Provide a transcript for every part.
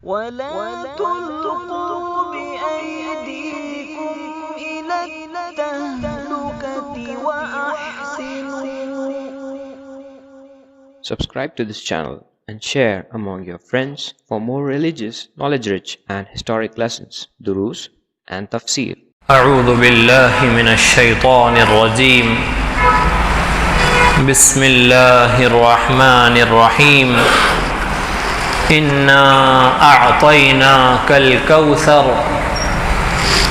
ولا تلقوا بأيديكم إلى التهلكة وأحسنوا. Subscribe to this channel and share among your friends for more religious, knowledge-rich and historic lessons, durus and tafsir. أعوذ بالله من الشيطان الرجيم. بسم الله الرحمن الرحيم. إنا أعطيناك الكوثر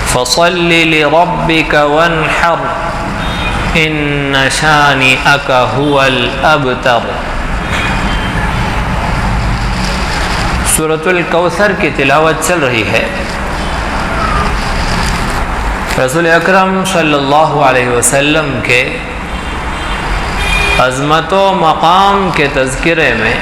فصل لربك وانحر إن شانئك هو الأبتر. سورۃ الکوثر کی تلاوت چل رہی ہے. رسول اکرم صلی اللہ علیہ وسلم کے عظمت و مقام کے تذکرے میں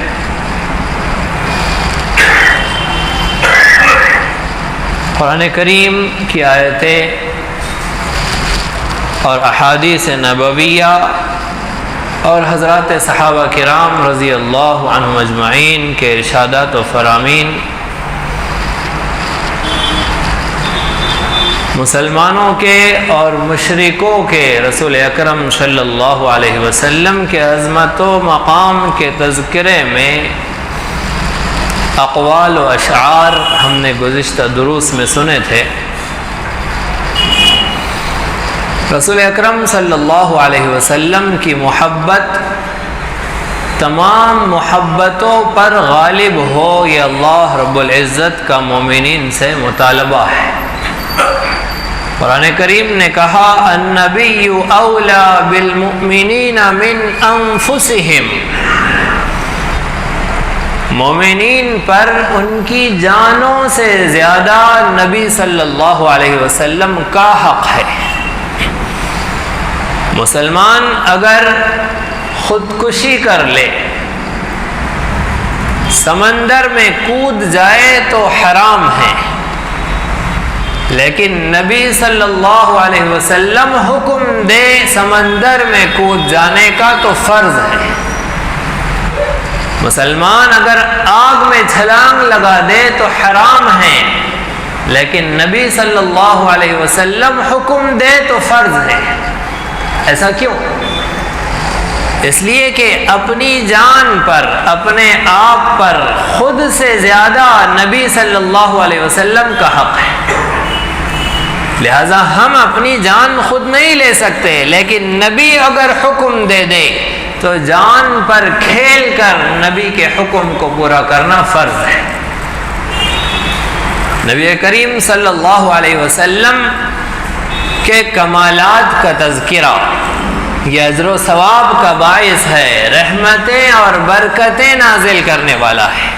قرآن کریم کی آیتیں اور احادیث نبویہ اور حضرات صحابہ کرام رضی اللہ عنہم اجمعین کے ارشادات و فرامین مسلمانوں کے اور مشرکوں کے رسول اکرم صلی اللہ علیہ وسلم کے عظمت و مقام کے تذکرے میں اقوال و اشعار ہم نے گزشتہ دروس میں سنے تھے. رسول اکرم صلی اللہ علیہ وسلم کی محبت تمام محبتوں پر غالب ہو، یہ اللہ رب العزت کا مومنین سے مطالبہ ہے. قرآن کریم نے کہا النبی اولا بالمؤمنین من انفسہم، مومنین پر ان کی جانوں سے زیادہ نبی صلی اللہ علیہ وسلم کا حق ہے. مسلمان اگر خودکشی کر لے، سمندر میں کود جائے تو حرام ہے، لیکن نبی صلی اللہ علیہ وسلم حکم دے سمندر میں کود جانے کا تو فرض ہے. مسلمان اگر آگ میں چھلانگ لگا دے تو حرام ہے، لیکن نبی صلی اللہ علیہ وسلم حکم دے تو فرض ہے. ایسا کیوں؟ اس لیے کہ اپنی جان پر، اپنے آپ پر خود سے زیادہ نبی صلی اللہ علیہ وسلم کا حق ہے. لہذا ہم اپنی جان خود نہیں لے سکتے، لیکن نبی اگر حکم دے دے تو جان پر کھیل کر نبی کے حکم کو پورا کرنا فرض ہے. نبی کریم صلی اللہ علیہ وسلم کے کمالات کا تذکرہ یہ اجر و ثواب کا باعث ہے، رحمتیں اور برکتیں نازل کرنے والا ہے.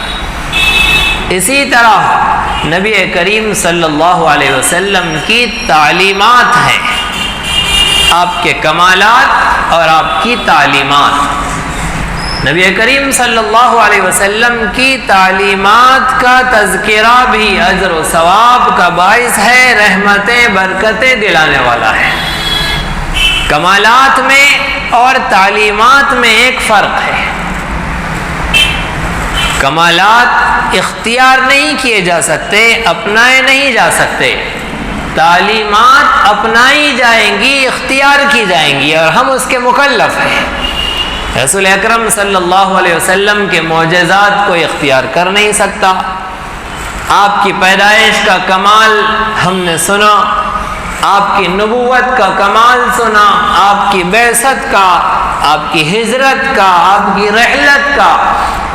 اسی طرح نبی کریم صلی اللہ علیہ وسلم کی تعلیمات ہیں، آپ کے کمالات اور آپ کی تعلیمات. نبی کریم صلی اللہ علیہ وسلم کی تعلیمات کا تذکرہ بھی اجر و ثواب کا باعث ہے، رحمتیں برکتیں دلانے والا ہے. کمالات میں اور تعلیمات میں ایک فرق ہے. کمالات اختیار نہیں کیے جا سکتے، اپنائے نہیں جا سکتے. تعلیمات اپنائی جائیں گی، اختیار کی جائیں گی، اور ہم اس کے مکلف ہیں. رسول اکرم صلی اللہ علیہ وسلم کے معجزات کو اختیار کر نہیں سکتا. آپ کی پیدائش کا کمال ہم نے سنا، آپ کی نبوت کا کمال سنا، آپ کی بعثت کا، آپ کی ہجرت کا، آپ کی رحلت کا،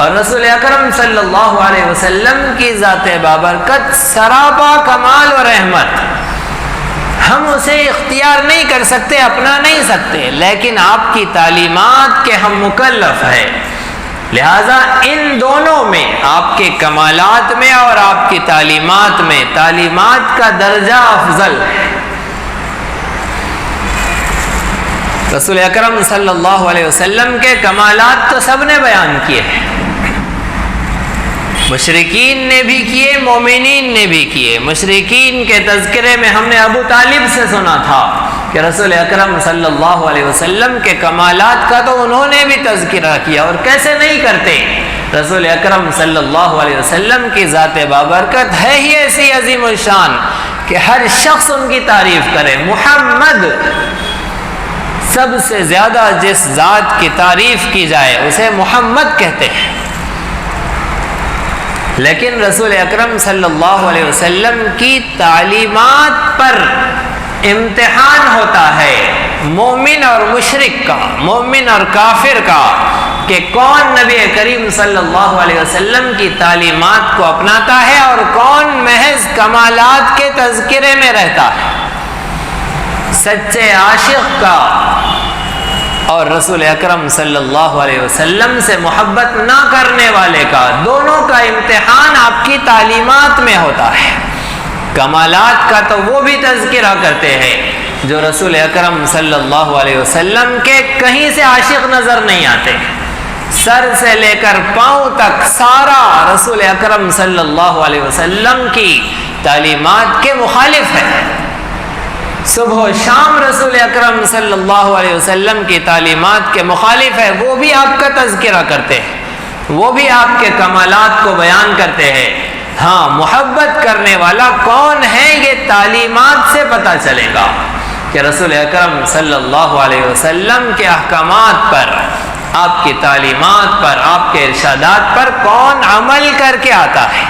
اور رسول اکرم صلی اللہ علیہ وسلم کی ذات بابرکت سراپا کمال و رحمت. ہم اسے اختیار نہیں کر سکتے، اپنا نہیں سکتے، لیکن آپ کی تعلیمات کے ہم مکلف ہیں. لہذا ان دونوں میں، آپ کے کمالات میں اور آپ کی تعلیمات میں، تعلیمات کا درجہ افضل ہے. رسول اکرم صلی اللہ علیہ وسلم کے کمالات تو سب نے بیان کیے ہیں، مشرکین نے بھی کیے، مومنین نے بھی کیے. مشرکین کے تذکرے میں ہم نے ابو طالب سے سنا تھا کہ رسول اکرم صلی اللہ علیہ وسلم کے کمالات کا تو انہوں نے بھی تذکرہ کیا، اور کیسے نہیں کرتے. رسول اکرم صلی اللہ علیہ وسلم کی ذات بابرکت ہے ہی ایسی عظیم الشان کہ ہر شخص ان کی تعریف کرے. محمد، سب سے زیادہ جس ذات کی تعریف کی جائے اسے محمد کہتے ہیں. لیکن رسول اکرم صلی اللہ علیہ وسلم کی تعلیمات پر امتحان ہوتا ہے مومن اور مشرک کا، مومن اور کافر کا، کہ کون نبی کریم صلی اللہ علیہ وسلم کی تعلیمات کو اپناتا ہے اور کون محض کمالات کے تذکرے میں رہتا ہے. سچے عاشق کا اور رسول اکرم صلی اللہ علیہ وسلم سے محبت نہ کرنے والے کا، دونوں کا امتحان آپ کی تعلیمات میں ہوتا ہے. کمالات کا تو وہ بھی تذکرہ کرتے ہیں جو رسول اکرم صلی اللہ علیہ وسلم کے کہیں سے عاشق نظر نہیں آتے. سر سے لے کر پاؤں تک سارا رسول اکرم صلی اللہ علیہ وسلم کی تعلیمات کے مخالف ہے. صبح و شام رسول اکرم صلی اللہ علیہ وسلم کی تعلیمات کے مخالف ہے. وہ بھی آپ کا تذکرہ کرتے ہیں، وہ بھی آپ کے کمالات کو بیان کرتے ہیں. ہاں، محبت کرنے والا کون ہے یہ تعلیمات سے پتہ چلے گا کہ رسول اکرم صلی اللہ علیہ وسلم کے احکامات پر، آپ کی تعلیمات پر، آپ کے ارشادات پر کون عمل کر کے آتا ہے.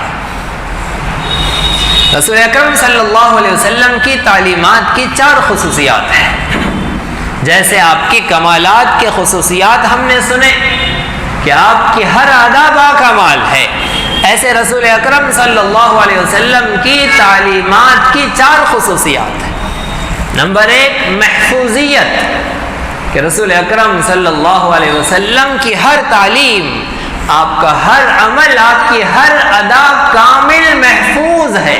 رسول اکرم صلی اللہ علیہ وسلم کی تعلیمات کی 4 خصوصیات ہیں. جیسے آپ کی کمالات کے خصوصیات ہم نے سنے کہ آپ کی ہر ادا با کمال ہے، ایسے رسول اکرم صلی اللہ علیہ وسلم کی تعلیمات کی 4 خصوصیات ہیں. نمبر 1، محفوظیت، کہ رسول اکرم صلی اللہ علیہ وسلم کی ہر تعلیم، آپ کا ہر عمل، آپ کی ہر ادا کامل محفوظ ہے.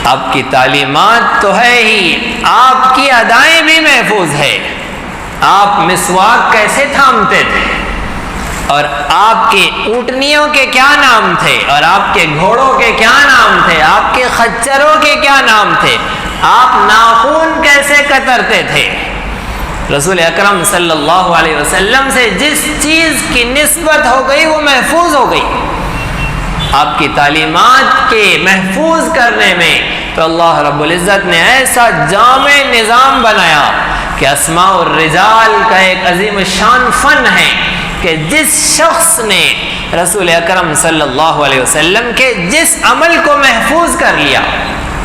آپ کی تعلیمات تو ہے ہی، آپ کی ادائیں بھی محفوظ ہے. آپ مسواک کیسے تھامتے تھے، اور آپ کے اونٹنیوں کے کیا نام تھے، اور آپ کے گھوڑوں کے کیا نام تھے، آپ کے خچروں کے کیا نام تھے، آپ ناخون کیسے کترتے تھے. رسول اکرم صلی اللہ علیہ وسلم سے جس چیز کی نسبت ہو گئی وہ محفوظ ہو گئی. آپ کی تعلیمات کے محفوظ کرنے میں تو اللہ رب العزت نے ایسا جامع نظام بنایا کہ اسماء الرجال کا ایک عظیم شان فن ہے کہ جس شخص نے رسول اکرم صلی اللہ علیہ وسلم کے جس عمل کو محفوظ کر لیا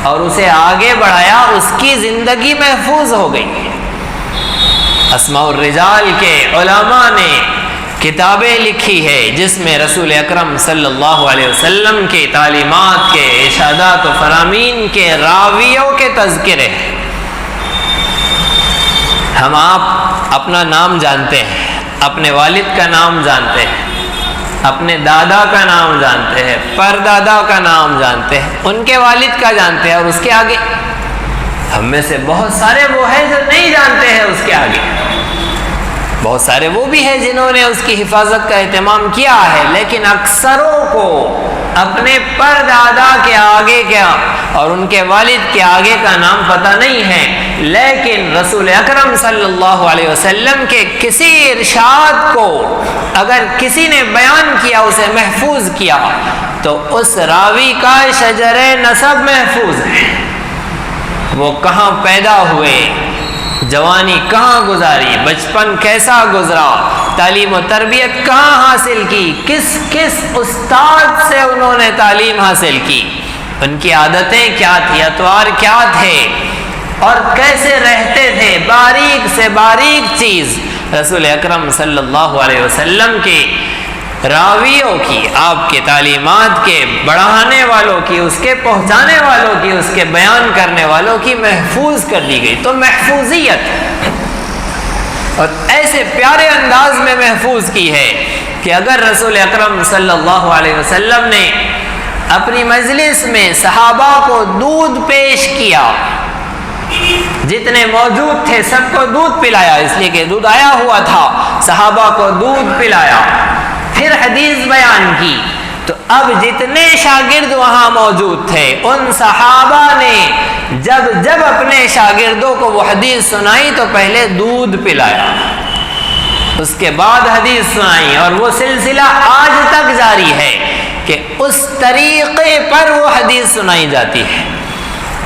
اور اسے آگے بڑھایا، اس کی زندگی محفوظ ہو گئی. اسماء الرجال کے علماء نے کتابیں لکھی ہے جس میں رسول اکرم صلی اللہ علیہ وسلم کی تعلیمات کے، ارشادات و فرامین کے راویوں کے تذکرے ہیں. ہم آپ اپنا نام جانتے ہیں، اپنے والد کا نام جانتے ہیں، اپنے دادا کا نام جانتے ہیں، پردادا کا نام جانتے ہیں، ان کے والد کا جانتے ہیں، اور اس کے آگے ہم میں سے بہت سارے وہ ہیں جو نہیں جانتے ہیں. اس کے آگے بہت سارے وہ بھی ہیں جنہوں نے اس کی حفاظت کا اہتمام کیا ہے، لیکن اکثروں کو اپنے پردادا کے آگے کیا اور ان کے والد کے آگے کا نام پتہ نہیں ہے. لیکن رسول اکرم صلی اللہ علیہ وسلم کے کسی ارشاد کو اگر کسی نے بیان کیا، اسے محفوظ کیا، تو اس راوی کا شجر نسب محفوظ ہے. وہ کہاں پیدا ہوئے، جوانی کہاں گزاری، بچپن کیسا گزرا، تعلیم و تربیت کہاں حاصل کی، کس کس استاد سے انہوں نے تعلیم حاصل کی، ان کی عادتیں کیا تھی، اطوار کیا تھے، اور کیسے رہتے تھے، باریک سے باریک چیز رسول اکرم صلی اللہ علیہ وسلم کی راویوں کی، آپ کے تعلیمات کے بڑھانے والوں کی، اس کے پہنچانے والوں کی، اس کے بیان کرنے والوں کی محفوظ کر دی گئی. تو محفوظیت، اور ایسے پیارے انداز میں محفوظ کی ہے کہ اگر رسول اکرم صلی اللہ علیہ وسلم نے اپنی مجلس میں صحابہ کو دودھ پیش کیا، جتنے موجود تھے سب کو دودھ پلایا، اس لیے کہ دودھ آیا ہوا تھا، صحابہ کو دودھ پلایا، پھر حدیث بیان کی، تو اب جتنے شاگرد وہاں موجود تھے ان صحابہ نے جب اپنے شاگردوں کو وہ حدیث سنائی تو پہلے دودھ پلایا. اس کے بعد حدیث سنائی، اور وہ سلسلہ آج تک جاری ہے کہ اس طریقے پر وہ حدیث سنائی جاتی ہے۔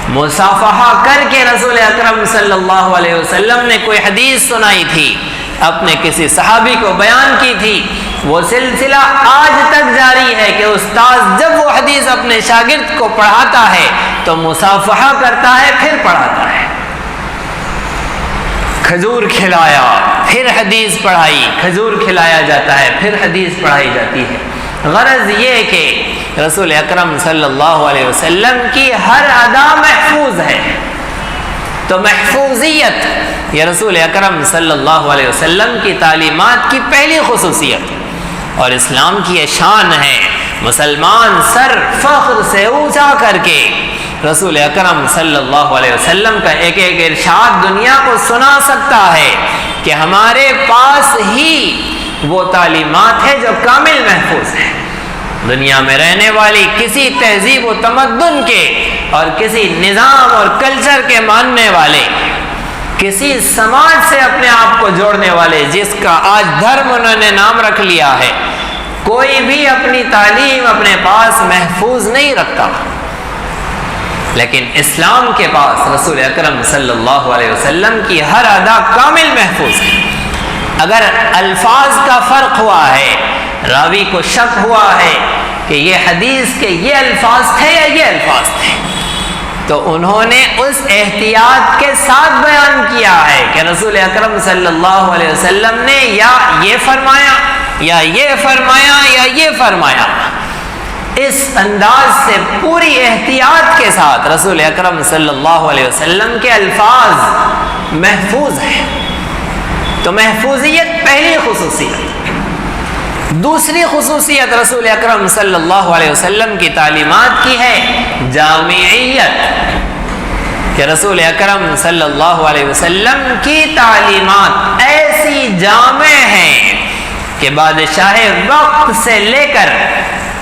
مصافحہ کر کے رسول اکرم صلی اللہ علیہ وسلم نے کوئی حدیث سنائی تھی، اپنے کسی صحابی کو بیان کی تھی، وہ سلسلہ آج تک جاری ہے کہ استاد جب وہ حدیث اپنے شاگرد کو پڑھاتا ہے تو مصافحہ کرتا ہے، پھر پڑھاتا ہے۔ کھجور کھلایا، پھر حدیث پڑھائی، کھجور کھلایا جاتا ہے، پھر حدیث پڑھائی جاتی ہے۔ غرض یہ کہ رسول اکرم صلی اللہ علیہ وسلم کی ہر ادا محفوظ ہے، تو محفوظیت یہ رسول اکرم صلی اللہ علیہ وسلم کی تعلیمات کی پہلی خصوصیت اور اسلام کی یہ شان ہے۔ مسلمان سر فخر سے اونچا کر کے رسول اکرم صلی اللہ علیہ وسلم کا ایک ایک ارشاد دنیا کو سنا سکتا ہے کہ ہمارے پاس ہی وہ تعلیمات ہے جو کامل محفوظ ہے۔ دنیا میں رہنے والی کسی تہذیب و تمدن کے اور کسی نظام اور کلچر کے ماننے والے، کسی سماج سے اپنے آپ کو جوڑنے والے، جس کا آج دھرم انہوں نے نام رکھ لیا ہے، کوئی بھی اپنی تعلیم اپنے پاس محفوظ نہیں رکھتا، لیکن اسلام کے پاس رسول اکرم صلی اللہ علیہ وسلم کی ہر ادا کامل محفوظ ہے۔ اگر الفاظ کا فرق ہوا ہے، راوی کو شک ہوا ہے کہ یہ حدیث کے یہ الفاظ تھے یا یہ الفاظ تھے، تو انہوں نے اس احتیاط کے ساتھ بیان کیا ہے کہ رسول اکرم صلی اللہ علیہ وسلم نے یا یہ فرمایا یا یہ فرمایا یا یہ فرمایا۔ اس انداز سے پوری احتیاط کے ساتھ رسول اکرم صلی اللہ علیہ وسلم کے الفاظ محفوظ ہیں۔ تو محفوظیت پہلی خصوصیت۔ دوسری خصوصیت رسول اکرم صلی اللہ علیہ وسلم کی تعلیمات کی ہے جامعیت، کہ رسول اکرم صلی اللہ علیہ وسلم کی تعلیمات ایسی جامع ہیں کہ بادشاہ وقت سے لے کر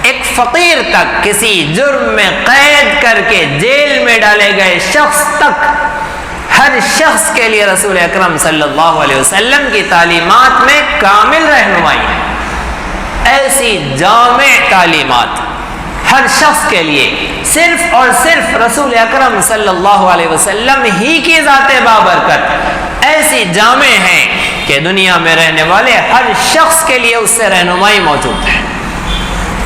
ایک فقیر تک، کسی جرم میں قید کر کے جیل میں ڈالے گئے شخص تک، ہر شخص کے لیے رسول اکرم صلی اللہ علیہ وسلم کی تعلیمات میں کامل رہنمائی ہے۔ ایسی جامع تعلیمات ہر شخص کے لیے صرف اور صرف رسول اکرم صلی اللہ علیہ وسلم ہی کی ذات بابرکت ایسی جامع ہیں کہ دنیا میں رہنے والے ہر شخص کے لیے اس سے رہنمائی موجود ہے۔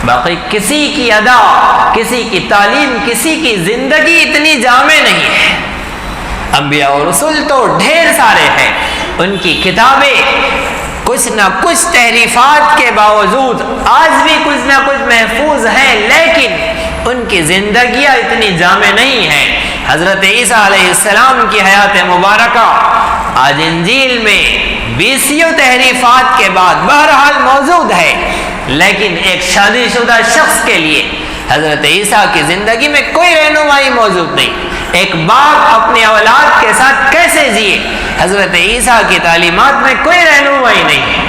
باقی کسی کی ادا، کسی کی تعلیم، کسی کی زندگی اتنی جامع نہیں ہے۔ انبیاء اور رسول تو ڈھیر سارے ہیں، ان کی کتابیں کچھ نہ کچھ تحریفات کے باوجود آج بھی کچھ نہ کچھ محفوظ ہیں، لیکن ان کی زندگیاں اتنی جامع نہیں ہیں۔ حضرت عیسیٰ علیہ السلام کی حیات مبارکہ آج انجیل میں 20 تحریفات کے بعد بہرحال موجود ہے، لیکن ایک شادی شدہ شخص کے لیے حضرت عیسیٰ کی زندگی میں کوئی رہنمائی موجود نہیں۔ ایک باپ اپنی اولاد کے ساتھ کیسے جیے، حضرت عیسیٰ کی تعلیمات میں کوئی رہنمائی نہیں ہے،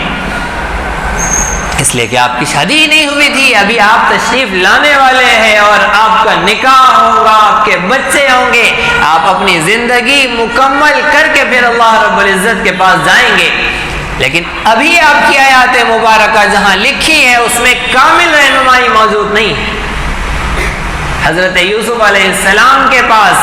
اس لیے کہ آپ کی شادی ہی نہیں ہوئی تھی، ابھی آپ تشریف لانے والے ہیں اور آپ کا نکاح ہوگا، آپ کے بچے ہوں گے، آپ اپنی زندگی مکمل کر کے پھر اللہ رب العزت کے پاس جائیں گے۔ لیکن ابھی آپ کی آیات مبارکہ جہاں لکھی ہے اس میں کامل رہنمائی موجود نہیں ہے۔ حضرت یوسف علیہ السلام کے پاس،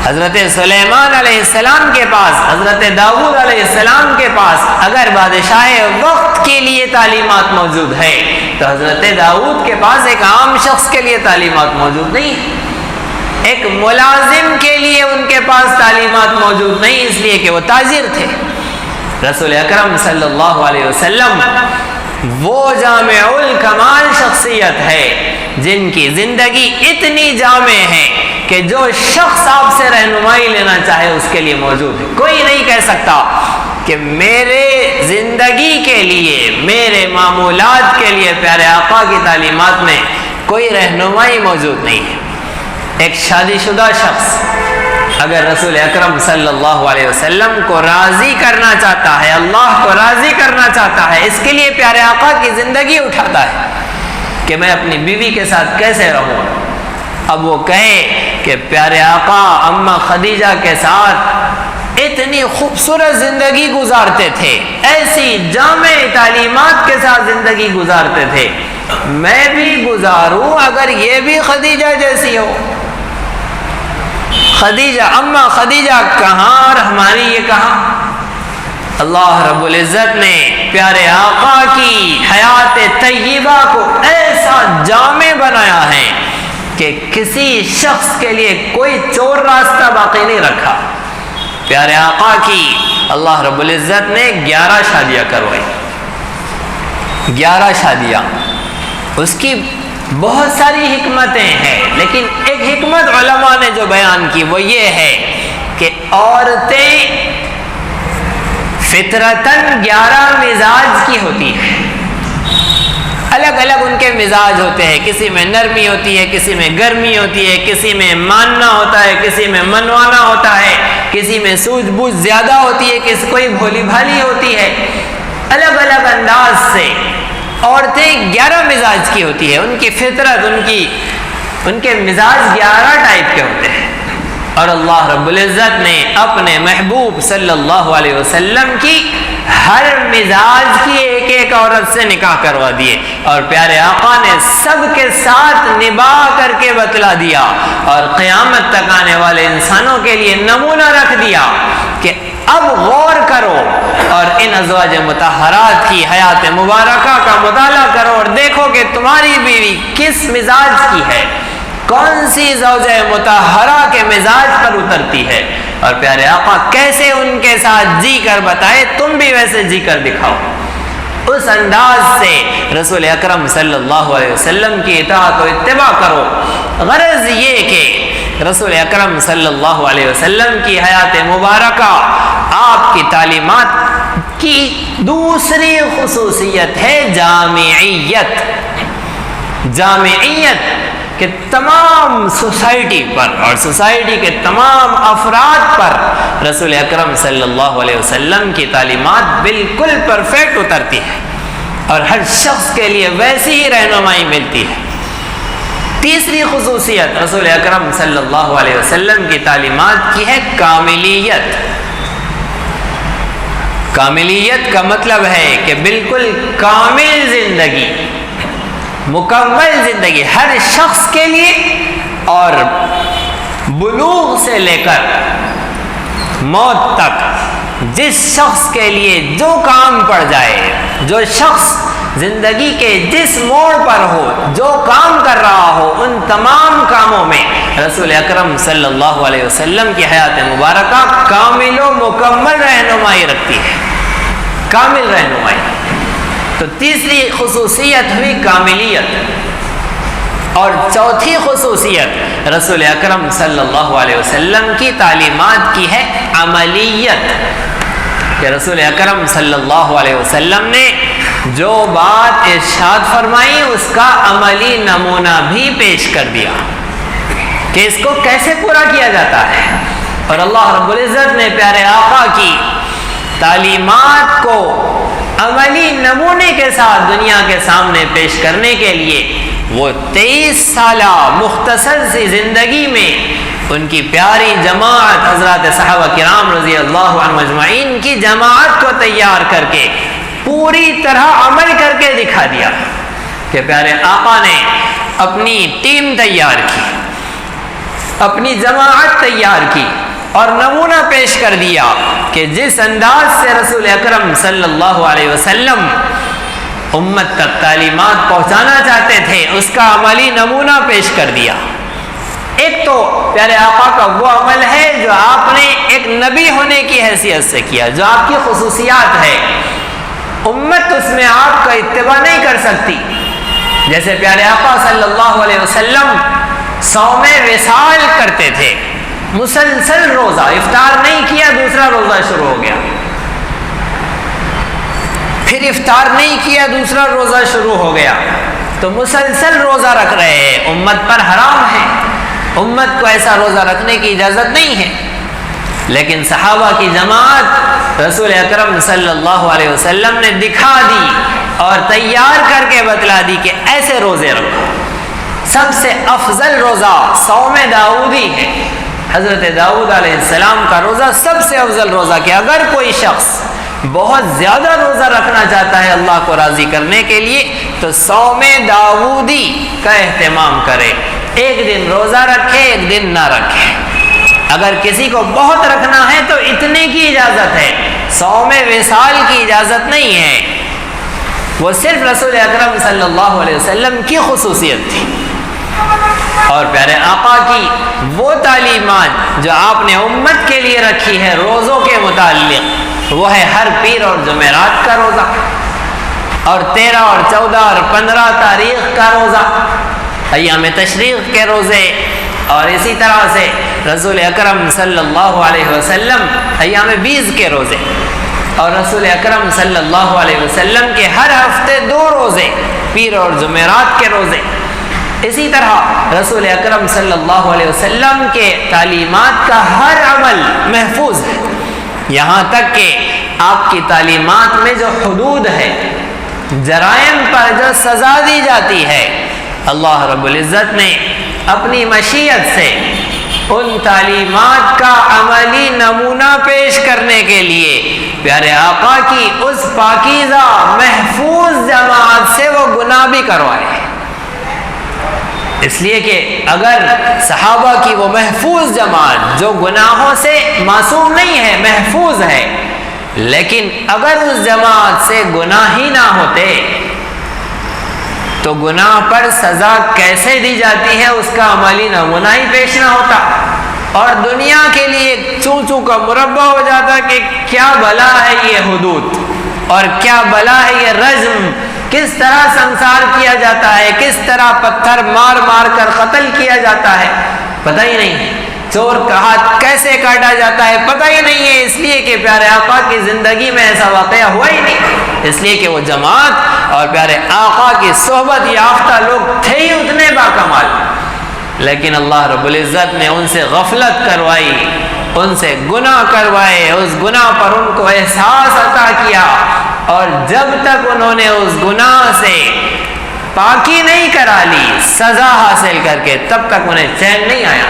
حضرت سلیمان علیہ السلام کے پاس، حضرت داؤد علیہ السلام کے پاس اگر بادشاہ وقت کے لیے تعلیمات موجود ہے تو حضرت داؤد کے پاس ایک عام شخص کے لیے تعلیمات موجود نہیں ہے۔ ایک ملازم کے لیے ان کے پاس تعلیمات موجود نہیں، اس لیے کہ وہ تاجر تھے۔ رسول اکرم صلی اللہ علیہ وسلم وہ جامع الکمال شخصیت ہے جن کی زندگی اتنی جامع ہے کہ جو شخص آپ سے رہنمائی لینا چاہے اس کے لیے موجود ہے۔ کوئی نہیں کہہ سکتا کہ میرے زندگی کے لیے، میرے معمولات کے لیے پیارے آقا کی تعلیمات میں کوئی رہنمائی موجود نہیں ہے۔ ایک شادی شدہ شخص اگر رسول اکرم صلی اللہ علیہ وسلم کو راضی کرنا چاہتا ہے، اللہ کو راضی کرنا چاہتا ہے، اس کے لیے پیارے آقا کی زندگی اٹھاتا ہے کہ میں اپنی بیوی کے ساتھ کیسے رہوں۔ اب وہ کہے کہ پیارے آقا اماں خدیجہ کے ساتھ اتنی خوبصورت زندگی گزارتے تھے، ایسی جامع تعلیمات کے ساتھ زندگی گزارتے تھے، میں بھی گزاروں اگر یہ بھی خدیجہ جیسی ہو۔ خدیجہ، اما خدیجہ کہاں اور ہماری یہ کہاں؟ اللہ رب العزت نے پیارے آقا کی حیات طیبہ کو ایسا جامع بنایا ہے کہ کسی شخص کے لیے کوئی چور راستہ باقی نہیں رکھا۔ پیارے آقا کی اللہ رب العزت نے 11 شادیاں کروائی، 11 شادیاں۔ اس کی بہت ساری حکمتیں ہیں، لیکن ایک حکمت علماء نے جو بیان کی وہ یہ ہے کہ عورتیں فطرتاً 11 مزاج کی ہوتی ہیں، الگ الگ ان کے مزاج ہوتے ہیں، کسی میں نرمی ہوتی ہے، کسی میں گرمی ہوتی ہے، کسی میں ماننا ہوتا ہے، کسی میں منوانا ہوتا ہے، کسی میں سوجھ بوجھ زیادہ ہوتی ہے، کسی کوئی بھولی بھالی ہوتی ہے، الگ الگ انداز سے عورتیں 11 مزاج کی ہوتی ہے، ان کی فطرت، ان کے مزاج 11 ٹائپ کے ہوتے ہیں۔ اور اللہ رب العزت نے اپنے محبوب صلی اللہ علیہ وسلم کی ہر مزاج کی ایک ایک عورت سے نکاح کروا دیے، اور پیارے آقا نے سب کے ساتھ نباہ کر کے بتلا دیا، اور قیامت تک آنے والے انسانوں کے لیے نمونہ رکھ دیا کہ اب غور کرو اور ان ازواج مطہرات کی حیات مبارکہ کا مطالعہ کرو اور دیکھو کہ تمہاری بیوی کس مزاج کی ہے، کون سی زوجہ مطہرہ کے مزاج پر اترتی ہے، اور پیارے آقا کیسے ان کے ساتھ جی کر بتائے، تم بھی ویسے جی کر دکھاؤ۔ اس انداز سے رسول اکرم صلی اللہ علیہ وسلم کی اطاعت و اتباع کرو۔ غرض یہ کہ رسول اکرم صلی اللہ علیہ وسلم کی حیات مبارکہ، آپ کی تعلیمات کی دوسری خصوصیت ہے جامعیت۔ جامعیت کہ تمام سوسائٹی پر اور سوسائٹی کے تمام افراد پر رسول اکرم صلی اللہ علیہ وسلم کی تعلیمات بالکل پرفیکٹ اترتی ہے، اور ہر شخص کے لیے ویسی ہی رہنمائی ملتی ہے۔ تیسری خصوصیت رسول اکرم صلی اللہ علیہ وسلم کی تعلیمات کی ہے کاملیت۔ کاملیت کا مطلب ہے کہ بالکل کامل زندگی، مکمل زندگی ہر شخص کے لیے، اور بلوغ سے لے کر موت تک جس شخص کے لیے جو کام پڑ جائے، جو شخص زندگی کے جس موڑ پر ہو، جو کام کر رہا ہو، ان تمام کاموں میں رسول اکرم صلی اللہ علیہ وسلم کی حیات مبارکہ کامل و مکمل رہنمائی رکھتی ہے، کامل رہنمائی۔ تو تیسری خصوصیت ہوئی کاملیت، اور چوتھی خصوصیت رسول اکرم صلی اللہ علیہ وسلم کی تعلیمات کی ہے عملیت، کہ رسول اکرم صلی اللہ علیہ وسلم نے جو بات ارشاد فرمائی اس کا عملی نمونہ بھی پیش کر دیا کہ اس کو کیسے پورا کیا جاتا ہے۔ اور اللہ رب العزت نے پیارے آقا کی تعلیمات کو عملی نمونے کے ساتھ دنیا کے سامنے پیش کرنے کے لیے وہ 23 سالہ مختصر سی زندگی میں ان کی پیاری جماعت حضرات صحابہ کرام رضی اللہ عنہم اجمعین کی جماعت کو تیار کر کے پوری طرح عمل کر کے دکھا دیا کہ پیارے آقا نے اپنی ٹیم تیار کی، اپنی جماعت تیار کی، اور نمونہ پیش کر دیا کہ جس انداز سے رسول اکرم صلی اللہ علیہ وسلم امت تک تعلیمات پہنچانا چاہتے تھے اس کا عملی نمونہ پیش کر دیا۔ ایک تو پیارے آقا کا وہ عمل ہے جو آپ نے ایک نبی ہونے کی حیثیت سے کیا، جو آپ کی خصوصیات ہے، امت اس میں آپ کا اتباع نہیں کر سکتی۔ جیسے پیارے آقا صلی اللہ علیہ وسلم صوم وصال کرتے تھے، مسلسل روزہ، افطار نہیں کیا دوسرا روزہ شروع ہو گیا، پھر افطار نہیں کیا دوسرا روزہ شروع ہو گیا، تو مسلسل روزہ رکھ رہے ہیں، امت پر حرام ہے، امت کو ایسا روزہ رکھنے کی اجازت نہیں ہے۔ لیکن صحابہ کی جماعت رسول اکرم صلی اللہ علیہ وسلم نے دکھا دی اور تیار کر کے بتلا دی کہ ایسے روزے رکھو۔ سب سے افضل روزہ صوم داؤدی ہے، حضرت داؤد علیہ السلام کا روزہ سب سے افضل روزہ، کہ اگر کوئی شخص بہت زیادہ روزہ رکھنا چاہتا ہے اللہ کو راضی کرنے کے لیے تو صوم داؤدی کا اہتمام کرے، ایک دن روزہ رکھے ایک دن نہ رکھے۔ اگر کسی کو بہت رکھنا ہے تو اتنے کی اجازت ہے، صوم وصال کی اجازت نہیں ہے، وہ صرف رسول اکرم صلی اللہ علیہ وسلم کی خصوصیت تھی۔ اور پیارے آقا کی وہ تعلیمات جو آپ نے امت کے لیے رکھی ہے روزوں کے متعلق، وہ ہے ہر پیر اور جمعرات کا روزہ، اور 13 اور 14 اور 15 تاریخ کا روزہ، ایام تشریق کے روزے، اور اسی طرح سے رسول اکرم صلی اللہ علیہ وسلم ایام 20 کے روزے، اور رسول اکرم صلی اللہ علیہ وسلم کے ہر ہفتے 2 روزے، پیر اور جمعرات کے روزے۔ اسی طرح رسول اکرم صلی اللہ علیہ وسلم کے تعلیمات کا ہر عمل محفوظ ہے، یہاں تک کہ آپ کی تعلیمات میں جو حدود ہے، جرائم پر جو سزا دی جاتی ہے، اللہ رب العزت نے اپنی مشیت سے ان تعلیمات کا عملی نمونہ پیش کرنے کے لیے پیارے آقا کی اس پاکیزہ محفوظ جماعت سے وہ گناہ بھی کروائے، اس لیے کہ اگر صحابہ کی وہ محفوظ جماعت جو گناہوں سے معصوم نہیں ہے، محفوظ ہے، لیکن اگر اس جماعت سے گناہ ہی نہ ہوتے تو گناہ پر سزا کیسے دی جاتی ہے اس کا عملی نمونہ ہی پیش نہ ہوتا، اور دنیا کے لیے چوں چوں کا مربع ہو جاتا کہ کیا بلا ہے یہ حدود، اور کیا بلا ہے یہ رجم، کس طرح سنسار کیا جاتا ہے، کس طرح پتھر مار مار کر قتل کیا جاتا ہے، پتہ ہی نہیں، چور کا ہاتھ کیسے کاٹا جاتا ہے پتہ ہی نہیں ہے، اس لیے کہ پیارے آقا کی زندگی میں ایسا واقعہ ہوا ہی نہیں، اس لیے کہ وہ جماعت اور پیارے آقا کی صحبت یافتہ لوگ تھے ہی اتنے باکمال، لیکن اللہ رب العزت نے ان سے غفلت کروائی، ان سے گناہ کروائے، اس گناہ پر ان کو احساس عطا کیا، اور جب تک انہوں نے اس گناہ سے پاکی نہیں کرا لی سزا حاصل کر کے، تب تک انہیں چین نہیں آیا۔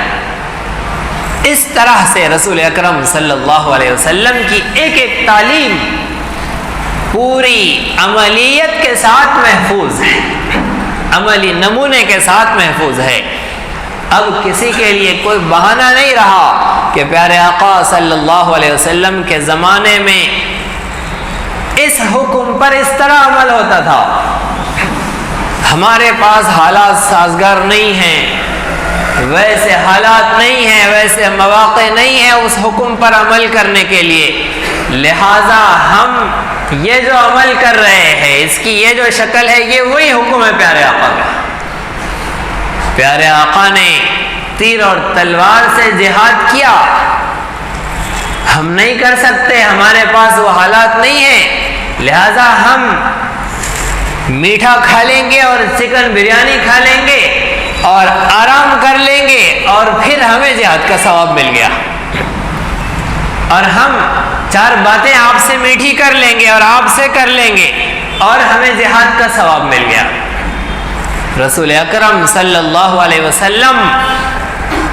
اس طرح سے رسول اکرم صلی اللہ علیہ وسلم کی ایک ایک تعلیم پوری عملیت کے ساتھ محفوظ ہے، عملی نمونے کے ساتھ محفوظ ہے۔ اب کسی کے لیے کوئی بہانہ نہیں رہا کہ پیارے آقا صلی اللہ علیہ وسلم کے زمانے میں اس حکم پر اس طرح عمل ہوتا تھا، ہمارے پاس حالات سازگار نہیں ہیں، ویسے حالات نہیں ہیں، ویسے مواقع نہیں ہیں اس حکم پر عمل کرنے کے لیے، لہذا ہم یہ جو عمل کر رہے ہیں اس کی یہ جو شکل ہے یہ وہی حکم ہے پیارے آقا کا۔ پیارے آقا نے تیر اور تلوار سے جہاد کیا، ہم نہیں کر سکتے، ہمارے پاس وہ حالات نہیں ہیں، لہذا ہم میٹھا کھا لیں گے اور چکن بریانی کھا لیں گے اور آرام کر لیں گے، اور پھر ہمیں جہاد کا ثواب مل گیا، اور ہم 4 باتیں آپ سے میٹھی کر لیں گے اور آپ سے کر لیں گے اور ہمیں جہاد کا ثواب مل گیا۔ رسول اکرم صلی اللہ علیہ وسلم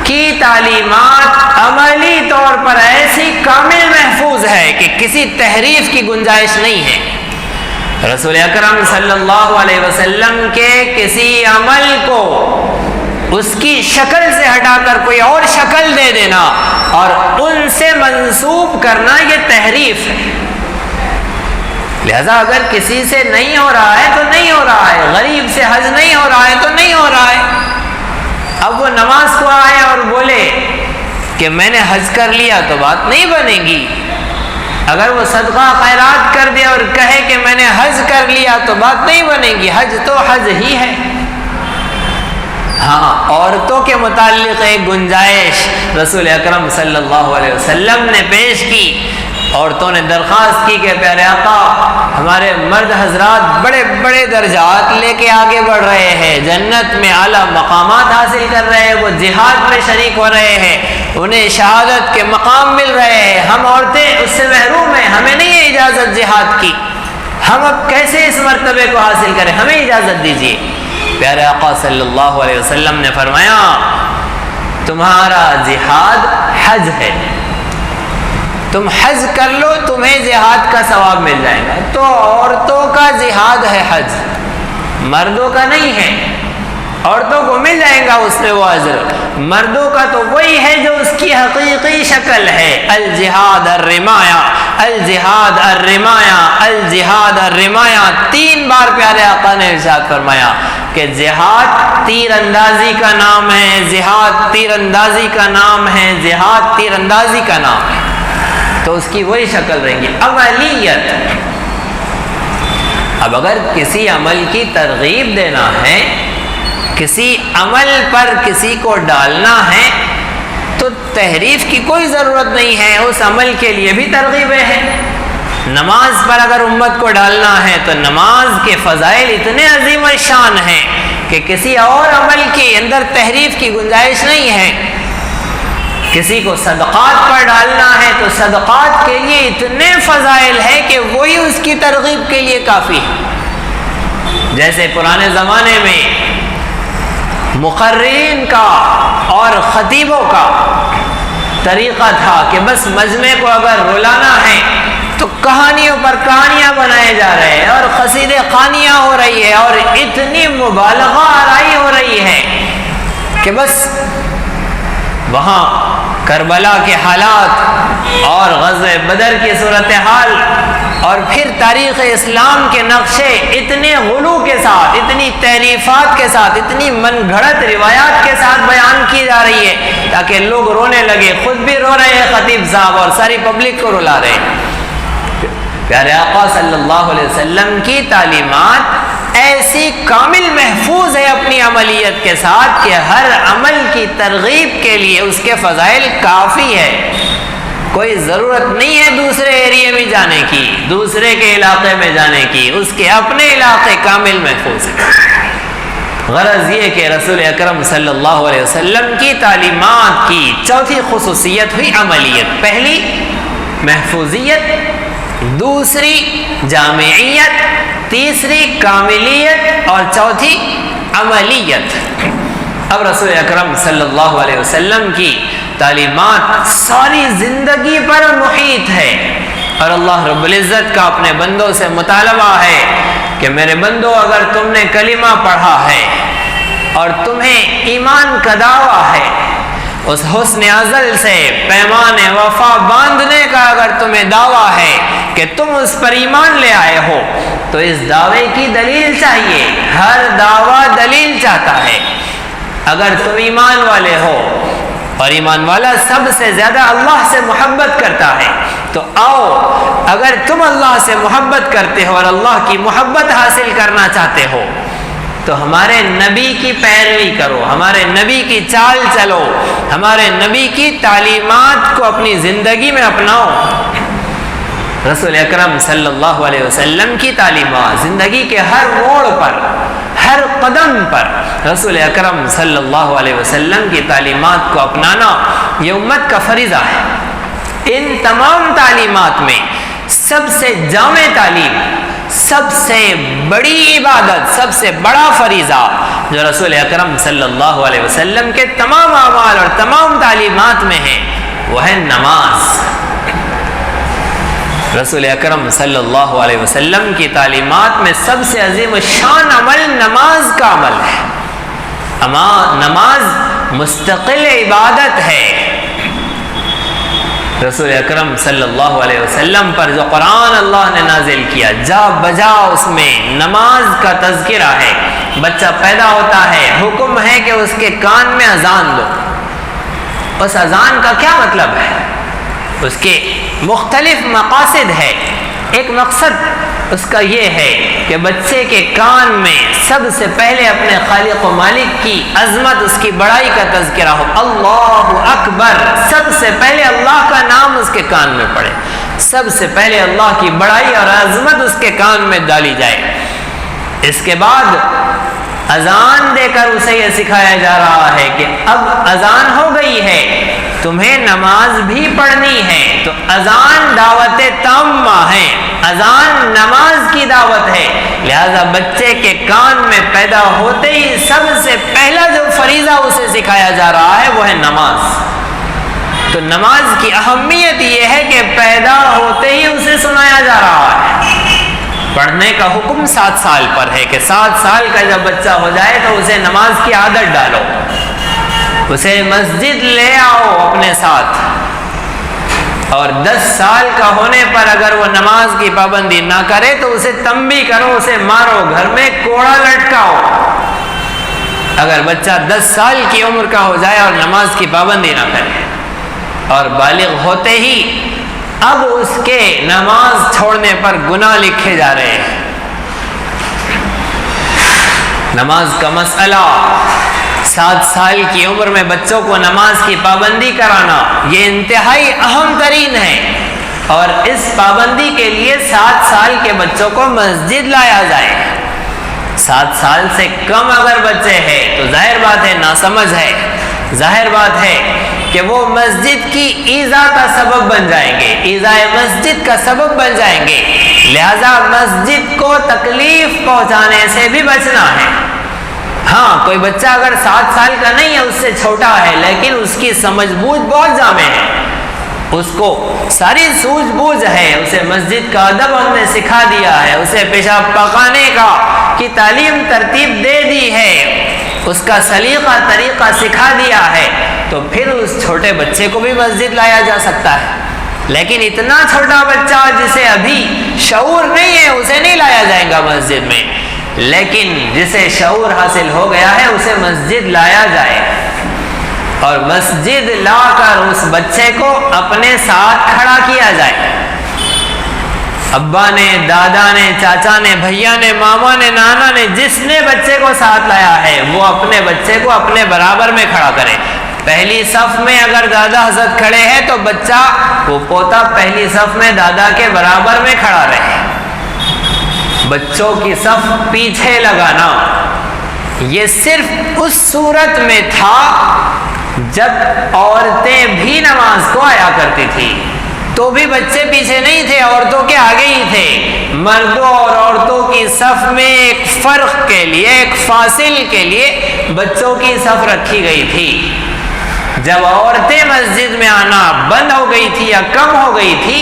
کی تعلیمات عملی طور پر ایسی کامل محفوظ ہے کہ کسی تحریف کی گنجائش نہیں ہے۔ رسول اکرم صلی اللہ علیہ وسلم کے کسی عمل کو اس کی شکل سے ہٹا کر کوئی اور شکل دے دینا اور ان سے منسوب کرنا یہ تحریف ہے۔ لہذا اگر کسی سے نہیں ہو رہا ہے تو نہیں ہو رہا ہے، غریب سے حج نہیں ہو رہا ہے تو نہیں ہو رہا ہے۔ اب وہ نماز کو آئے اور بولے کہ میں نے حج کر لیا تو بات نہیں بنے گی، اگر وہ صدقہ خیرات کر دے اور کہے کہ میں نے حج کر لیا تو بات نہیں بنے گی، حج تو حج ہی ہے۔ ہاں، عورتوں کے متعلق ایک گنجائش رسول اکرم صلی اللہ علیہ وسلم نے پیش کی، عورتوں نے درخواست کی کہ پیارے آقا ہمارے مرد حضرات بڑے بڑے درجات لے کے آگے بڑھ رہے ہیں، جنت میں اعلیٰ مقامات حاصل کر رہے ہیں، وہ جہاد میں شریک ہو رہے ہیں، انہیں شہادت کے مقام مل رہے ہیں، ہم عورتیں اس سے محروم ہیں، ہمیں نہیں ہے اجازت جہاد کی، ہم اب کیسے اس مرتبے کو حاصل کریں، ہمیں اجازت دیجیے۔ پیارے آقا صلی اللہ علیہ وسلم نے فرمایا تمہارا جہاد حج ہے، تم حج کر لو تمہیں جہاد کا ثواب مل جائے گا۔ تو عورتوں کا جہاد ہے حج، مردوں کا نہیں ہے۔ عورتوں کو مل جائے گا اس میں وہ اجر، مردوں کا تو وہی ہے جو اس کی حقیقی شکل ہے۔ الجہاد الرمایا، الجہاد الرمایا، الجہاد الرمایا، 3 بار پیارے آقا نے ارشاد فرمایا کہ جہاد تیر اندازی کا نام ہے، جہاد تیر اندازی کا نام ہے، جہاد تیر اندازی کا نام ہے۔ تو اس کی وہی شکل رہیں گی عملیت۔ اب اگر کسی عمل کی ترغیب دینا ہے، کسی عمل پر کسی کو ڈالنا ہے، تو تحریف کی کوئی ضرورت نہیں ہے، اس عمل کے لیے بھی ترغیبیں ہیں۔ نماز پر اگر امت کو ڈالنا ہے تو نماز کے فضائل اتنے عظیم الشان ہیں کہ کسی اور عمل کے اندر تحریف کی گنجائش نہیں ہے۔ کسی کو صدقات پر ڈالنا ہے تو صدقات کے لیے اتنے فضائل ہیں کہ وہی اس کی ترغیب کے لیے کافی ہے۔ جیسے پرانے زمانے میں مقررین کا اور خطیبوں کا طریقہ تھا کہ بس مجمع کو اگر رلانا ہے تو کہانیوں پر کہانیاں بنائے جا رہے ہیں اور قصیدے خوانیاں ہو رہی ہے اور اتنی مبالغہ آرائی ہو رہی ہے کہ بس وہاں کربلا کے حالات اور غزوہ بدر کی صورتحال اور پھر تاریخ اسلام کے نقشے اتنے غلو کے ساتھ، اتنی تحریفات کے ساتھ، اتنی من گھڑت روایات کے ساتھ بیان کی جا رہی ہے تاکہ لوگ رونے لگے، خود بھی رو رہے ہیں خطیب صاحب اور ساری پبلک کو رلا رہے ہیں۔ پیارے آقا صلی اللہ علیہ وسلم کی تعلیمات ایسی کامل محفوظ ہے اپنی عملیت کے ساتھ کہ ہر عمل کی ترغیب کے لیے اس کے فضائل کافی ہے، کوئی ضرورت نہیں ہے دوسرے ایریے میں جانے کی، دوسرے کے علاقے میں جانے کی، اس کے اپنے علاقے کامل محفوظ ہے۔ غرض یہ کہ رسول اکرم صلی اللہ علیہ وسلم کی تعلیمات کی چوتھی خصوصیت ہوئی عملیت۔ پہلی محفوظیت، دوسری جامعیت، تیسری کاملیت اور چوتھی عملیت۔ اب رسول اکرم صلی اللہ علیہ وسلم کی تعلیمات ساری زندگی پر محیط ہے اور اللہ رب العزت کا اپنے بندوں سے مطالبہ ہے کہ میرے بندو اگر تم نے کلمہ پڑھا ہے اور تمہیں ایمان کا دعویٰ ہے، اس حسن ازل سے پیمان وفا باندھنے کا اگر تمہیں دعویٰ ہے کہ تم اس پر ایمان لے آئے ہو تو اس دعوے کی دلیل چاہیے۔ ہر دعویٰ دلیل چاہتا ہے۔ اگر تم ایمان والے ہو اور ایمان والا سب سے زیادہ اللہ سے محبت کرتا ہے تو آؤ، اگر تم اللہ سے محبت کرتے ہو اور اللہ کی محبت حاصل کرنا چاہتے ہو تو ہمارے نبی کی پیروی کرو، ہمارے نبی کی چال چلو، ہمارے نبی کی تعلیمات کو اپنی زندگی میں اپناؤ۔ رسول اکرم صلی اللہ علیہ وسلم کی تعلیمات زندگی کے ہر موڑ پر، ہر قدم پر رسول اکرم صلی اللہ علیہ وسلم کی تعلیمات کو اپنانا یہ امت کا فریضہ ہے۔ ان تمام تعلیمات میں سب سے جامع تعلیم، سب سے بڑی عبادت، سب سے بڑا فریضہ جو رسول اکرم صلی اللہ علیہ وسلم کے تمام اعمال اور تمام تعلیمات میں ہے وہ ہے نماز۔ رسول اکرم صلی اللہ علیہ وسلم کی تعلیمات میں سب سے عظیم شان عمل نماز کا عمل ہے۔ نماز مستقل عبادت ہے۔ رسول اکرم صلی اللہ علیہ وسلم پر جو قرآن اللہ نے نازل کیا جا بجا اس میں نماز کا تذکرہ ہے۔ بچہ پیدا ہوتا ہے، حکم ہے کہ اس کے کان میں اذان دو۔ اس اذان کا کیا مطلب ہے؟ اس کے مختلف مقاصد ہے۔ ایک مقصد اس کا یہ ہے کہ بچے کے کان میں سب سے پہلے اپنے خالق و مالک کی عظمت، اس کی بڑائی کا تذکرہ ہو۔ اللہ اکبر، سب سے پہلے اللہ کا نام اس کے کان میں پڑے، سب سے پہلے اللہ کی بڑائی اور عظمت اس کے کان میں ڈالی جائے۔ اس کے بعد اذان دے کر اسے یہ سکھایا جا رہا ہے کہ اب اذان ہو گئی ہے تمہیں نماز بھی پڑھنی ہے، تو اذان دعوت تامہ ہے، اذان نماز کی دعوت ہے، لہذا بچے کے کان میں پیدا ہوتے ہی سب سے پہلا جو فریضہ اسے سکھایا جا رہا ہے وہ ہے نماز۔ تو نماز کی اہمیت یہ ہے کہ پیدا ہوتے ہی اسے سنایا جا رہا ہے۔ پڑھنے کا حکم 7 سال پر ہے کہ 7 سال کا جب بچہ ہو جائے تو اسے نماز کی عادت ڈالو، اسے مسجد لے آؤ اپنے ساتھ، اور 10 سال کا ہونے پر اگر وہ نماز کی پابندی نہ کرے تو اسے تنبیہ کرو، اسے مارو، گھر میں کوڑا لٹکاؤ۔ اگر بچہ 10 سال کی عمر کا ہو جائے اور نماز کی پابندی نہ کرے اور بالغ ہوتے ہی اب اس کے نماز چھوڑنے پر گناہ لکھے جا رہے ہیں۔ نماز کا مسئلہ 7 سال کی عمر میں بچوں کو نماز کی پابندی کرانا یہ انتہائی اہم ترین ہے، اور اس پابندی کے لیے 7 سال کے بچوں کو مسجد لایا جائے۔ 7 سال سے کم اگر بچے ہیں تو ظاہر بات ہے ناسمجھ ہے، ظاہر بات ہے کہ وہ مسجد کی ایذا کا سبب بن جائیں گے، ایذائے مسجد کا سبب بن جائیں گے، لہذا مسجد کو تکلیف پہنچانے سے بھی بچنا ہے۔ ہاں کوئی بچہ اگر 7 سال کا نہیں ہے، اس سے چھوٹا ہے، لیکن اس کی سمجھ بوجھ بہت جامع ہے، اس کو ساری سوجھ بوجھ ہے، اسے مسجد کا ادب ہم نے سکھا دیا ہے، اسے پیشاب پکانے کی تعلیم ترتیب دے دی ہے، اس کا سلیقہ طریقہ سکھا دیا ہے، تو پھر اس چھوٹے بچے کو بھی مسجد لایا جا سکتا ہے۔ لیکن اتنا چھوٹا بچہ جسے ابھی شعور نہیں ہے اسے نہیں لایا جائے گا مسجد میں، لیکن جسے شعور حاصل ہو گیا ہے اسے مسجد لایا جائے، اور مسجد لا کر اس بچے کو اپنے ساتھ کھڑا کیا جائے۔ ابا نے، دادا نے، چاچا نے، بھیا نے، ماما نے، نانا نے، جس نے بچے کو ساتھ لایا ہے وہ اپنے بچے کو اپنے برابر میں کھڑا کرے۔ پہلی صف میں اگر دادا حضرت کھڑے ہیں تو بچہ وہ پوتا پہلی صف میں دادا کے برابر میں کھڑا رہے۔ بچوں کی صف پیچھے لگانا یہ صرف اس صورت میں تھا جب عورتیں بھی نماز کو آیا کرتی تھی، تو بھی بچے پیچھے نہیں تھے، عورتوں کے آگے ہی تھے۔ مردوں اور عورتوں کی صف میں ایک فرق کے لیے، ایک فاصل کے لیے بچوں کی صف رکھی گئی تھی۔ جب عورتیں مسجد میں آنا بند ہو گئی تھی یا کم ہو گئی تھی،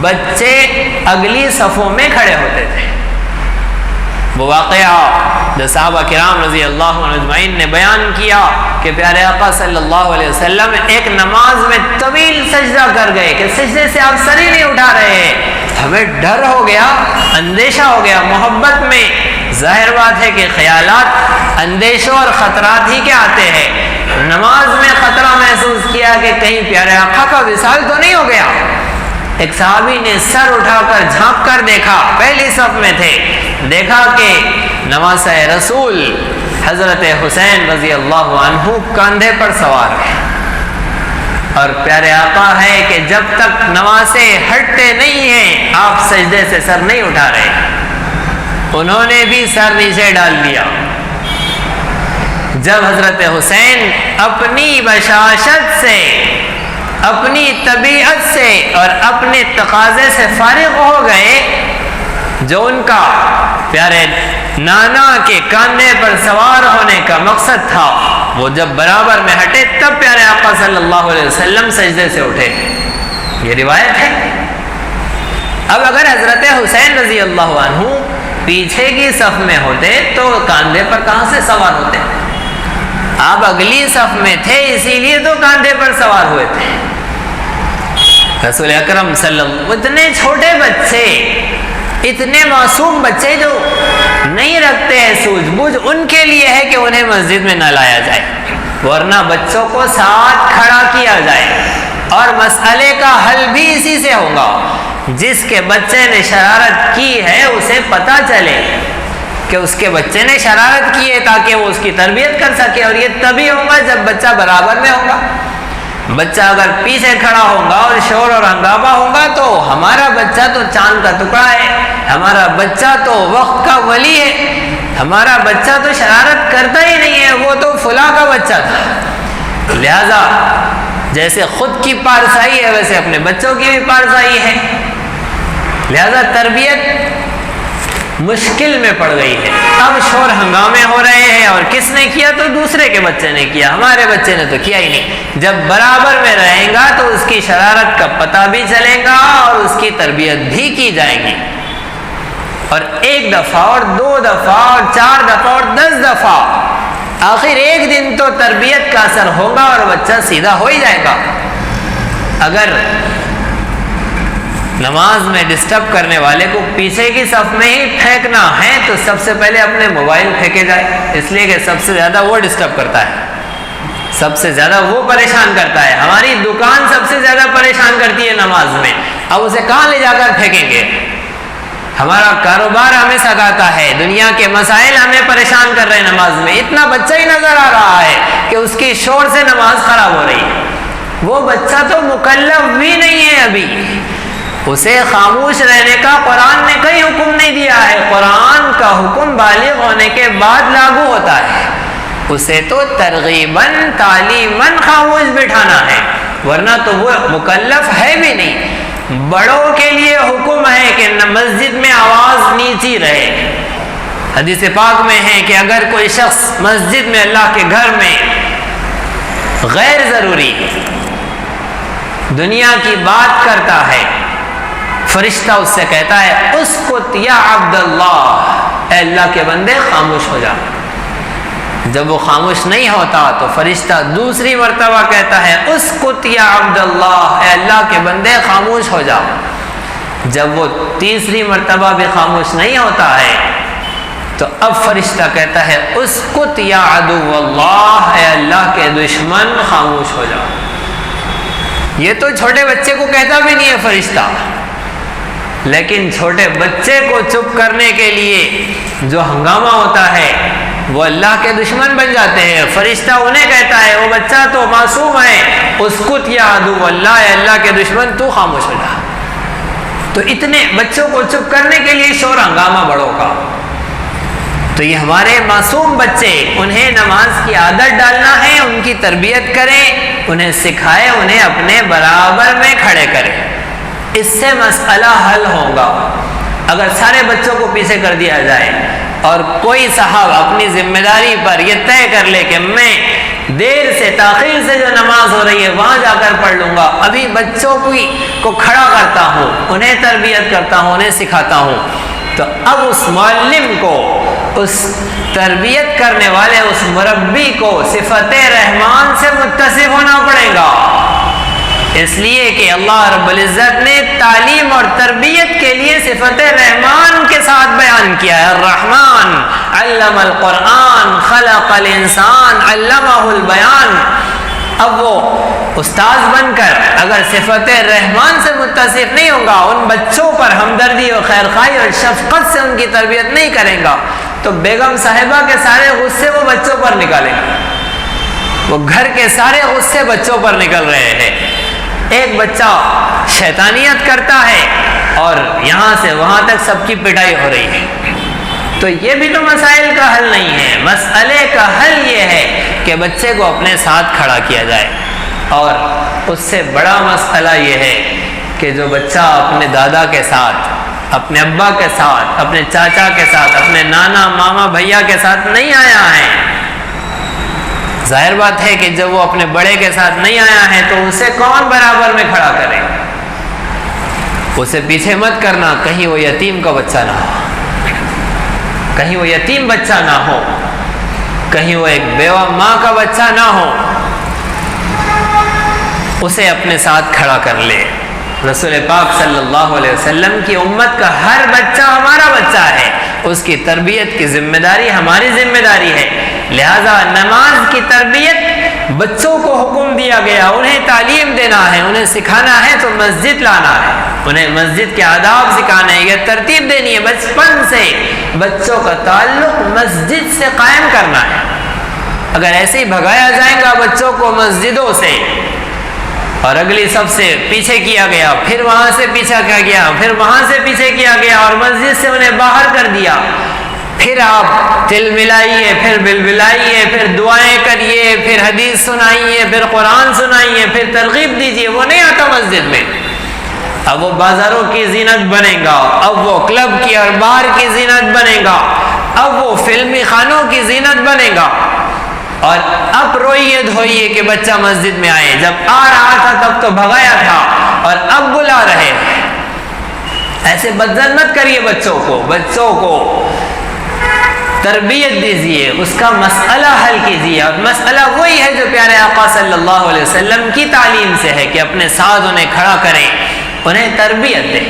بچے اگلی صفوں میں کھڑے ہوتے تھے۔ وہ واقعہ جو صحابہ کرام رضی اللہ عنہ اجمعین نے بیان کیا کہ پیارے آقا صلی اللہ علیہ وسلم ایک نماز میں طویل سجدہ کر گئے کہ سجدے سے آپ سر ہی نہیں اٹھا رہے ہیں، ہمیں ڈر ہو گیا، اندیشہ ہو گیا۔ محبت میں ظاہر بات ہے کہ خیالات اندیشوں اور خطرات ہی کے آتے ہیں۔ نماز میں خطرہ محسوس کیا کہ کہیں پیارے آقا کا وصال تو نہیں ہو گیا۔ ایک صحابی نے سر اٹھا کر جھانک کر دیکھا، پہلی صف میں تھے، دیکھا کہ نواسہ رسول حضرت حسین رضی اللہ عنہ کاندھے پر سوار ہے، اور پیارے آقا ہے کہ جب تک نواسے ہٹتے نہیں ہیں آپ سجدے سے سر نہیں اٹھا رہے۔ انہوں نے بھی سر نیچے ڈال دیا۔ جب حضرت حسین اپنی بشاشت سے، اپنی طبیعت سے اور اپنے تقاضے سے فارغ ہو گئے، جو ان کا پیارے نانا کے کاندھے پر سوار ہونے کا مقصد تھا، وہ جب برابر میں ہٹے تب پیارے آقا صلی اللہ علیہ وسلم سجدے سے اٹھے۔ یہ روایت ہے۔ اب اگر حضرت حسین رضی اللہ عنہ پیچھے کی صف میں ہوتے تو کاندھے پر کہاں سے سوار ہوتے؟ آپ اگلی صف میں تھے، اسی لیے تو کاندھے پر سوار ہوئے تھے۔ رسول اکرم صلی اللہ علیہ وسلم، اتنے چھوٹے بچے، اتنے معصوم بچے جو نہیں رکھتے ہیں سوجھ بوجھ، ان کے لیے ہے کہ انہیں مسجد میں نہ لایا جائے، ورنہ بچوں کو ساتھ کھڑا کیا جائے، اور مسئلے کا حل بھی اسی سے ہوگا۔ جس کے بچے نے شرارت کی ہے اسے پتہ چلے کہ اس کے بچے نے شرارت کی ہے، تاکہ وہ اس کی تربیت کر سکے، اور یہ تبھی ہوگا جب بچہ برابر میں ہوگا۔ بچہ اگر پیچھے کھڑا ہوگا اور شور اور ہنگامہ ہوگا تو ہمارا بچہ تو چاند کا ٹکڑا ہے، ہمارا بچہ تو وقت کا ولی ہے، ہمارا بچہ تو شرارت کرتا ہی نہیں ہے، وہ تو فلاں کا بچہ تھا۔ لہذا جیسے خود کی پارسائی ہے ویسے اپنے بچوں کی بھی پارسائی ہے، لہذا تربیت مشکل میں پڑ گئی ہے۔ اب شور ہنگامے ہو رہے ہیں، اور کس نے کیا؟ تو دوسرے کے بچے نے کیا، ہمارے بچے نے تو کیا ہی نہیں۔ جب برابر میں رہیں گا تو اس کی شرارت کا پتہ بھی چلے گا اور اس کی تربیت بھی کی جائے گی، اور ایک دفعہ اور 2 دفعہ اور 4 دفعہ اور 10 دفعہ، آخر ایک دن تو تربیت کا اثر ہوگا اور بچہ سیدھا ہو ہی جائے گا۔ اگر نماز میں ڈسٹرب کرنے والے کو پیچھے کی صف میں ہی پھینکنا ہے تو سب سے پہلے اپنے موبائل پھینکے جائے، اس لیے کہ سب سے زیادہ وہ ڈسٹرب کرتا ہے، سب سے زیادہ وہ پریشان کرتا ہے۔ ہماری دکان سب سے زیادہ پریشان کرتی ہے نماز میں، اب اسے کہاں لے جا کر پھینکیں گے؟ ہمارا کاروبار ہمیں سکاتا ہے، دنیا کے مسائل ہمیں پریشان کر رہے ہیں نماز میں، اتنا بچہ ہی نظر آ رہا ہے کہ اس کی شور سے نماز خراب ہو رہی ہے۔ وہ بچہ تو مکلف بھی نہیں ہے ابھی، اسے خاموش رہنے کا قرآن نے کہیں حکم نہیں دیا ہے، قرآن کا حکم بالغ ہونے کے بعد لاگو ہوتا ہے، اسے تو ترغیباً تعلیماً خاموش بٹھانا ہے، ورنہ تو وہ مکلف ہے بھی نہیں۔ بڑوں کے لیے حکم ہے کہ مسجد میں آواز نیچی رہے، حدیث پاک میں ہے کہ اگر کوئی شخص مسجد میں اللہ کے گھر میں غیر ضروری دنیا کی بات کرتا ہے، فرشتہ اس سے کہتا ہے اسکت یا عبد اللہ، اے اللہ کے بندے خاموش ہو جا۔ جب وہ خاموش نہیں ہوتا تو فرشتہ دوسری مرتبہ کہتا ہے اسکت یا عبد اللہ، اے اللہ کے بندے خاموش ہو جا۔ جب وہ تیسری مرتبہ بھی خاموش نہیں ہوتا ہے تو اب فرشتہ کہتا ہے اسکت یا عدو اللہ، اے اللہ کے دشمن خاموش ہو جا۔ یہ تو چھوٹے بچے کو کہتا بھی نہیں ہے فرشتہ، لیکن چھوٹے بچے کو چپ کرنے کے لیے جو ہنگامہ ہوتا ہے وہ اللہ کے دشمن بن جاتے ہیں۔ فرشتہ انہیں کہتا ہے وہ بچہ تو معصوم ہے، اسکت یا عدو اللہ، اے اللہ کے دشمن تو خاموش ہو جا۔ تو اتنے بچوں کو چپ کرنے کے لیے شور ہنگامہ بڑوں کا۔ تو یہ ہمارے معصوم بچے، انہیں نماز کی عادت ڈالنا ہے، ان کی تربیت کریں، انہیں سکھائے، انہیں اپنے برابر میں کھڑے کریں، اس سے مسئلہ حل ہوگا۔ اگر سارے بچوں کو پیچھے کر دیا جائے اور کوئی صاحب اپنی ذمہ داری پر یہ طے کر لے کہ میں دیر سے تاخیر سے جو نماز ہو رہی ہے وہاں جا کر پڑھ لوں گا، ابھی بچوں کو کھڑا کرتا ہوں، انہیں تربیت کرتا ہوں، انہیں سکھاتا ہوں، تو اب اس معلم کو، اس تربیت کرنے والے، اس مربی کو صفت رحمان سے متصف ہونا پڑے گا، اس لیے کہ اللہ رب العزت نے تعلیم اور تربیت کے لیے صفت رحمان کے ساتھ بیان کیا ہے۔ الرحمن علم القرآن خلق الانسان علمہ البیان۔ اب وہ استاد بن کر اگر صفت رحمان سے متصف نہیں ہوگا، ان بچوں پر ہمدردی اور خیرخواہی اور شفقت سے ان کی تربیت نہیں کرے گا، تو بیگم صاحبہ کے سارے غصے وہ بچوں پر نکالے گا، وہ گھر کے سارے غصے بچوں پر نکل رہے ہیں۔ ایک بچہ شیطانیت کرتا ہے اور یہاں سے وہاں تک سب کی پٹائی ہو رہی ہے، تو یہ بھی تو مسائل کا حل نہیں ہے۔ مسئلے کا حل یہ ہے کہ بچے کو اپنے ساتھ کھڑا کیا جائے، اور اس سے بڑا مسئلہ یہ ہے کہ جو بچہ اپنے دادا کے ساتھ، اپنے ابا کے ساتھ، اپنے چاچا کے ساتھ، اپنے نانا ماما بھیا کے ساتھ نہیں آیا ہے، ظاہر بات ہے کہ جب وہ اپنے بڑے کے ساتھ نہیں آیا ہے تو اسے کون برابر میں کھڑا کرے؟ اسے پیچھے مت کرنا، کہیں وہ یتیم کا بچہ نہ ہو، کہیں وہ یتیم بچہ نہ ہو، کہیں وہ ایک بیوہ ماں کا بچہ نہ ہو، اسے اپنے ساتھ کھڑا کر لے۔ رسول پاک صلی اللہ علیہ وسلم کی امت کا ہر بچہ ہمارا بچہ ہے، اس کی تربیت کی ذمہ داری ہماری ذمہ داری ہے، لہذا نماز کی تربیت بچوں کو حکم دیا گیا، انہیں تعلیم دینا ہے، انہیں سکھانا ہے تو مسجد لانا ہے، انہیں مسجد کے آداب سکھانے ہیں، یہ ترتیب دینی ہے، بچپن سے بچوں کا تعلق مسجد سے قائم کرنا ہے۔ اگر ایسے ہی بھگایا جائے گا بچوں کو مسجدوں سے اور اگلی صف سے پیچھے کیا گیا، پھر وہاں سے پیچھا کیا گیا، پھر وہاں سے پیچھے کیا گیا اور مسجد سے انہیں باہر کر دیا، پھر آپ تل ملائیے، پھر بلبلائیے، پھر دعائیں کریے، پھر حدیث سنائیے، پھر قرآن سنائیے، پھر ترغیب دیجیے، وہ نہیں آتا مسجد میں۔ اب وہ بازاروں کی زینت بنے گا، اب وہ کلب کی اور بار کی زینت بنے گا، اب وہ فلمی خانوں کی زینت بنے گا، اور اب روئیے دھوئیے کہ بچہ مسجد میں آئے، جب آ رہا تھا تب تو بھگایا تھا اور اب بلا رہے ہیں۔ ایسے بدزن مت کریے بچوں کو تربیت دیجیے، اس کا مسئلہ حل کیجیے، اور مسئلہ وہی ہے جو پیارے آقا صلی اللہ علیہ وسلم کی تعلیم سے ہے کہ اپنے ساتھ انہیں کھڑا کریں، انہیں تربیت دیں۔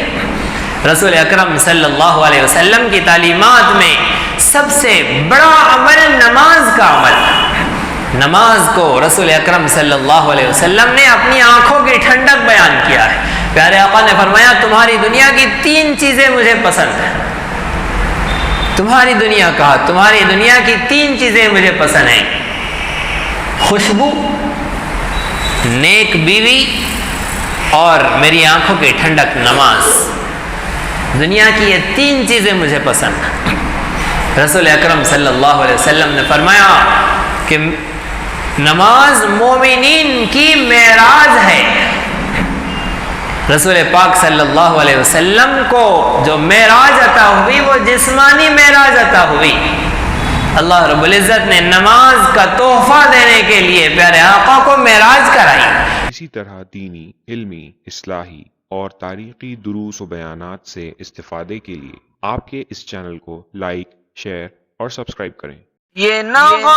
رسول اکرم صلی اللہ علیہ وسلم کی تعلیمات میں سب سے بڑا عمل نماز کا عمل۔ نماز کو رسول اکرم صلی اللہ علیہ وسلم نے اپنی آنکھوں کی ٹھنڈک بیان کیا ہے۔ پیارے آقا نے فرمایا تمہاری دنیا کی 3 چیزیں مجھے پسند ہیں۔ تمہاری دنیا کہا، تمہاری دنیا کی 3 چیزیں مجھے پسند ہیں، خوشبو، نیک بیوی اور میری آنکھوں کی ٹھنڈک نماز۔ دنیا کی یہ 3 چیزیں مجھے پسند ہیں۔ رسول اکرم صلی اللہ علیہ وسلم نے فرمایا کہ نماز مومنین کی معراج ہے۔ رسول پاک صلی اللہ علیہ وسلم کو جو معراج عطا ہوئی وہ جسمانی معراج عطا ہوئی۔ اللہ رب العزت نے نماز کا تحفہ دینے کے لیے پیارے آقا کو معراج کرائی۔ اسی طرح دینی، علمی، اصلاحی اور تاریخی دروس و بیانات سے استفادے کے لیے آپ کے اس چینل کو لائک، شیئر اور سبسکرائب کریں۔ یہ نغمہ